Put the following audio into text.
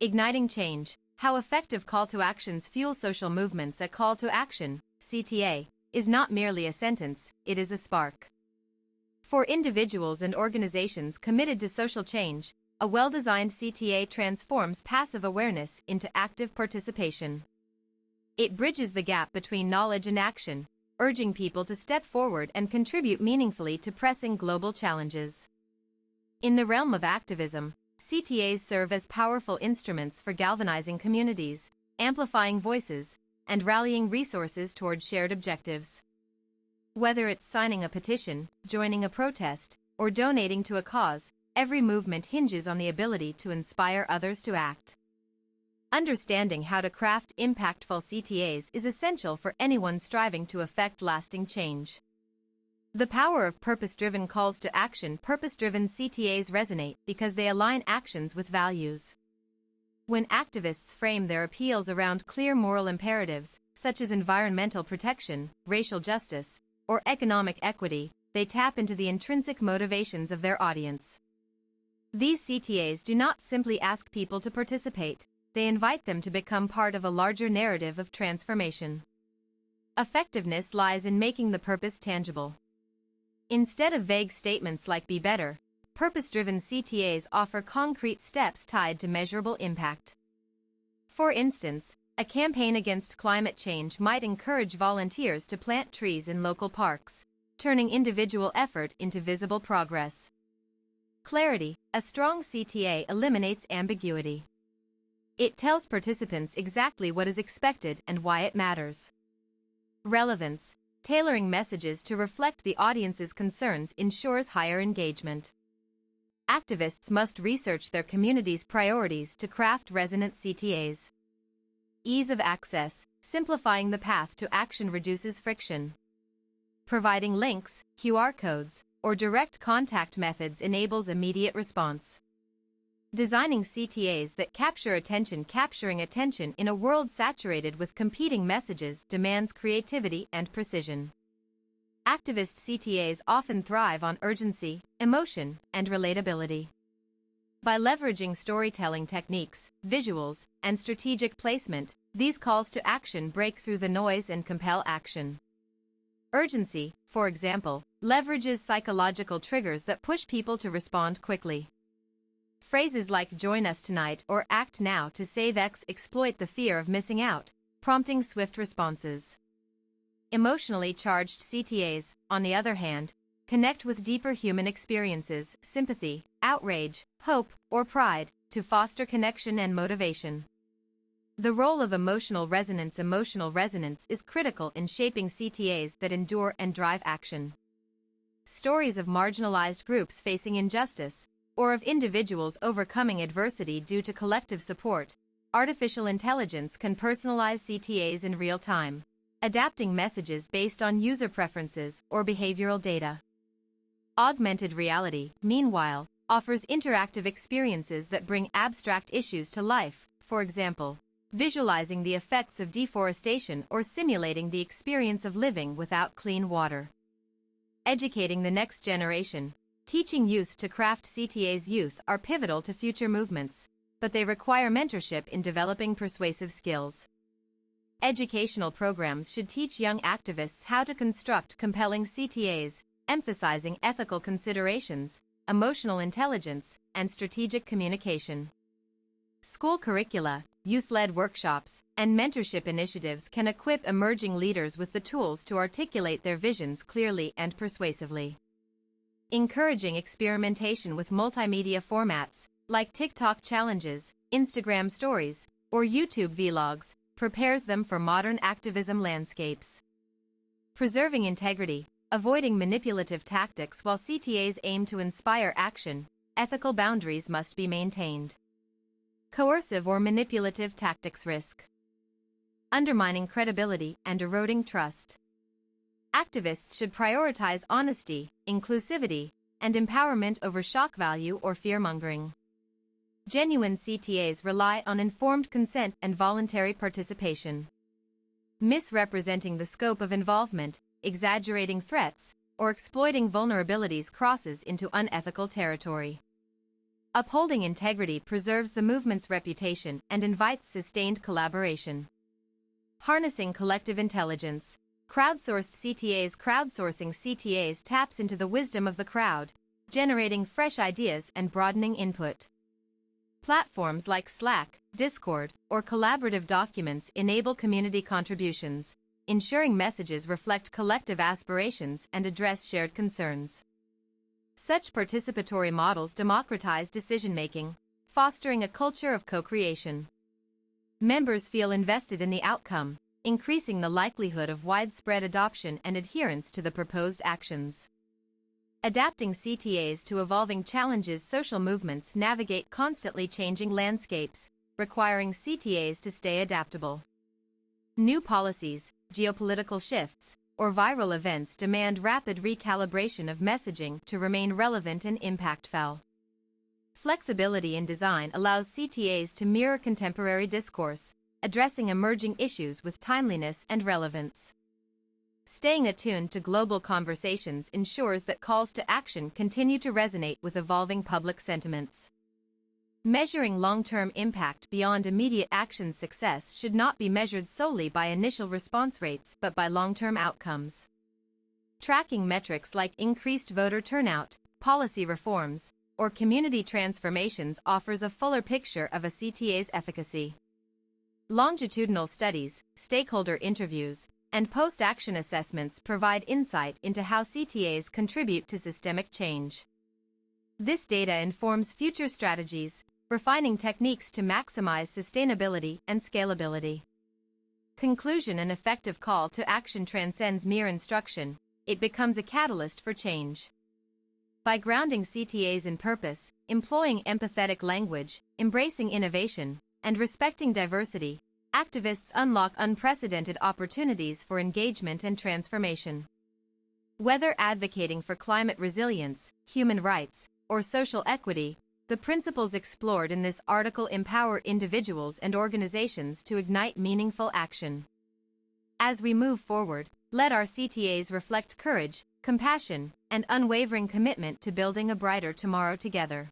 Igniting change. How effective call to actions fuel social movements. A call to action, CTA, is not merely a sentence, it is a spark. For individuals and organizations committed to social change, a well-designed CTA transforms passive awareness into active participation. It bridges the gap between knowledge and action, urging people to step forward and contribute meaningfully to pressing global challenges. In the realm of activism, CTAs serve as powerful instruments for galvanizing communities, amplifying voices, and rallying resources toward shared objectives. Whether it's signing a petition, joining a protest, or donating to a cause, every movement hinges on the ability to inspire others to act. Understanding how to craft impactful CTAs is essential for anyone striving to effect lasting change. The power of purpose-driven calls to action. Purpose-driven CTAs resonate because they align actions with values. When activists frame their appeals around clear moral imperatives, such as environmental protection, racial justice, or economic equity, they tap into the intrinsic motivations of their audience. These CTAs do not simply ask people to participate, they invite them to become part of a larger narrative of transformation. Effectiveness lies in making the purpose tangible. Instead of vague statements like "be better," purpose-driven CTAs offer concrete steps tied to measurable impact. For instance, a campaign against climate change might encourage volunteers to plant trees in local parks, turning individual effort into visible progress. Clarity. A strong CTA eliminates ambiguity. It tells participants exactly what is expected and why it matters. Relevance. Tailoring messages to reflect the audience's concerns ensures higher engagement. Activists must research their community's priorities to craft resonant CTAs. Ease of access. Simplifying the path to action reduces friction. Providing links, QR codes, or direct contact methods enables immediate response. Designing CTAs that capture attention. Capturing attention in a world saturated with competing messages demands creativity and precision. Activist CTAs often thrive on urgency, emotion, and relatability. By leveraging storytelling techniques, visuals, and strategic placement, these calls to action break through the noise and compel action. Urgency, for example, leverages psychological triggers that push people to respond quickly. Phrases like "join us tonight" or "act now to save X" exploit the fear of missing out, prompting swift responses. Emotionally charged CTAs, on the other hand, connect with deeper human experiences, sympathy, outrage, hope, or pride, to foster connection and motivation. The role of emotional resonance. Emotional resonance is critical in shaping CTAs that endure and drive action. Stories of marginalized groups facing injustice, or of individuals overcoming adversity due to collective support. Artificial intelligence can personalize CTAs in real time, adapting messages based on user preferences or behavioral data. Augmented reality, meanwhile, offers interactive experiences that bring abstract issues to life, for example, visualizing the effects of deforestation or simulating the experience of living without clean water. Educating the next generation. Teaching youth to craft CTAs. Youth are pivotal to future movements, but they require mentorship in developing persuasive skills. Educational programs should teach young activists how to construct compelling CTAs, emphasizing ethical considerations, emotional intelligence, and strategic communication. School curricula, youth-led workshops, and mentorship initiatives can equip emerging leaders with the tools to articulate their visions clearly and persuasively. Encouraging experimentation with multimedia formats, like TikTok challenges, Instagram stories, or YouTube vlogs, prepares them for modern activism landscapes. Preserving integrity, avoiding manipulative tactics. While CTAs aim to inspire action, ethical boundaries must be maintained. Coercive or manipulative tactics risk undermining credibility and eroding trust. Activists should prioritize honesty, inclusivity, and empowerment over shock value or fear-mongering. Genuine CTAs rely on informed consent and voluntary participation. Misrepresenting the scope of involvement, exaggerating threats, or exploiting vulnerabilities crosses into unethical territory. Upholding integrity preserves the movement's reputation and invites sustained collaboration. Harnessing collective intelligence. Crowdsourcing CTAs taps into the wisdom of the crowd, generating fresh ideas and broadening input. Platforms like Slack, Discord, or collaborative documents enable community contributions, ensuring messages reflect collective aspirations and address shared concerns. Such participatory models democratize decision-making, fostering a culture of co-creation. Members feel invested in the outcome, increasing the likelihood of widespread adoption and adherence to the proposed actions. Adapting CTAs to evolving challenges. Social movements navigate constantly changing landscapes, requiring CTAs to stay adaptable. New policies, geopolitical shifts, or viral events demand rapid recalibration of messaging to remain relevant and impactful. Flexibility in design allows CTAs to mirror contemporary discourse, addressing emerging issues with timeliness and relevance. Staying attuned to global conversations ensures that calls to action continue to resonate with evolving public sentiments. Measuring long-term impact beyond immediate action's success should not be measured solely by initial response rates but by long-term outcomes. Tracking metrics like increased voter turnout, policy reforms, or community transformations offers a fuller picture of a CTA's efficacy. Longitudinal studies, stakeholder interviews, and post-action assessments provide insight into how CTAs contribute to systemic change. This data informs future strategies, refining techniques to maximize sustainability and scalability. Conclusion: an effective call to action transcends mere instruction, it becomes a catalyst for change. By grounding CTAs in purpose, employing empathetic language, embracing innovation, and respecting diversity, activists unlock unprecedented opportunities for engagement and transformation. Whether advocating for climate resilience, human rights, or social equity, the principles explored in this article empower individuals and organizations to ignite meaningful action. As we move forward, let our CTAs reflect courage, compassion, and unwavering commitment to building a brighter tomorrow together.